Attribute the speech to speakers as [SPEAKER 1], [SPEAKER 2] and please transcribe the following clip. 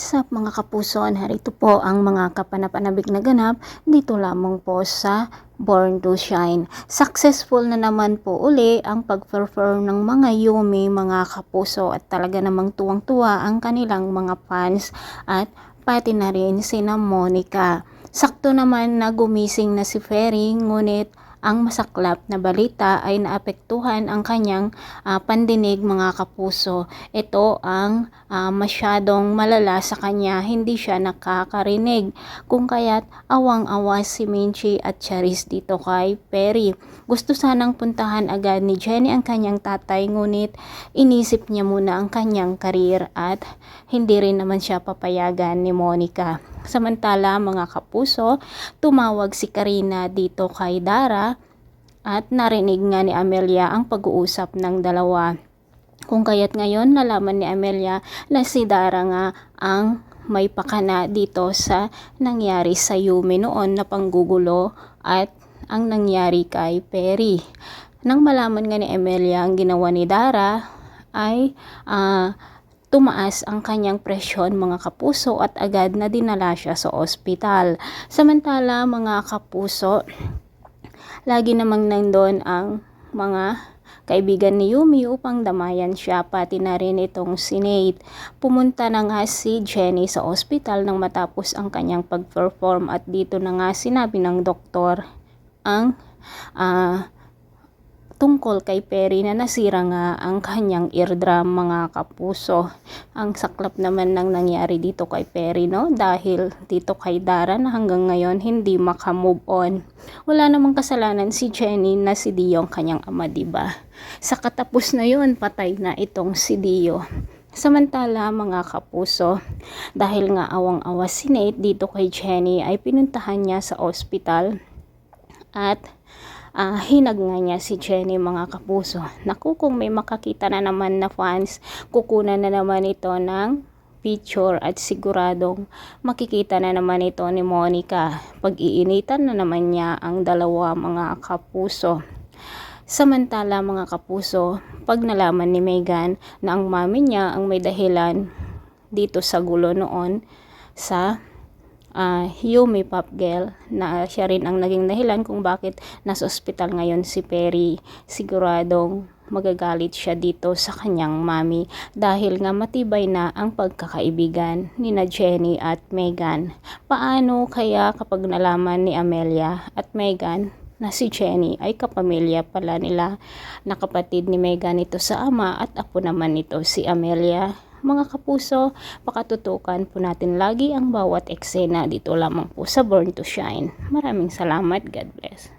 [SPEAKER 1] What's up mga kapuso? Narito po ang mga kapanapanabik na ganap dito lamang po sa Born to Shine. Successful na naman po uli ang pag-perform ng mga Yumi mga kapuso at talaga namang tuwang-tuwa ang kanilang mga fans at pati na rin sina Monica. Sakto naman na gumising na si Ferry ngunit ang masaklap na balita ay naapektuhan ang kanyang pandinig mga kapuso. Ito ang masyadong malala sa kanya, hindi siya nakakarinig. Kung kaya't awang-awa si Minchi at Charis dito kay Perry. Gusto sanang puntahan agad ni Jenny ang kanyang tatay ngunit inisip niya muna ang kanyang karir at hindi rin naman siya papayagan ni Monica. Samantala mga kapuso, tumawag si Karina dito kay Dara at narinig nga ni Amelia ang pag-uusap ng dalawa. Kung kaya't ngayon nalaman ni Amelia na si Dara nga ang may pakana dito sa nangyari sa Yumi noon na panggugulo at ang nangyari kay Perry. Nang malaman nga ni Amelia ang ginawa ni Dara ay tumaas ang kanyang presyon mga kapuso at agad na dinala siya sa ospital. Samantala mga kapuso, lagi namang nandun ang mga kaibigan ni Yumi upang damayan siya, pati na rin itong si Nate. Pumunta na nga si Jenny sa ospital nang matapos ang kanyang pag-perform at dito na nga sinabi ng doktor ang tungkol kay Perry na nasira nga ang kanyang eardrum mga kapuso. Ang saklap naman ng nangyari dito kay Perry, no? Dahil dito kay Dara na hanggang ngayon hindi makamove on. Wala namang kasalanan si Jenny na si Dio ang kanyang ama, diba? Sa katapos na yun, patay na itong si Dio. Samantala mga kapuso, dahil nga awang-awa si Nate dito kay Jenny ay pinuntahan niya sa ospital at hinag nga niya si Jenny mga kapuso. Naku, kung may makakita na naman na fans, kukunan na naman ito ng picture at siguradong makikita na naman ito ni Monica. Pag-iinitan na naman niya ang dalawa mga kapuso. Samantala mga kapuso, pag nalaman ni Megan na ang mami niya ang may dahilan dito sa gulo noon sa Yumi Pop Girl, na siya rin ang naging dahilan kung bakit nasa ospital ngayon si Perry, siguradong magagalit siya dito sa kanyang mami dahil nga matibay na ang pagkakaibigan ni na Jenny at Megan. Paano kaya kapag nalaman ni Amelia at Megan na si Jenny ay kapamilya pala nila, na kapatid ni Megan ito sa ama at apo naman ito si Amelia? Mga kapuso, pakatutukan po natin lagi ang bawat eksena dito lamang po sa Born to Shine. Maraming salamat. God bless.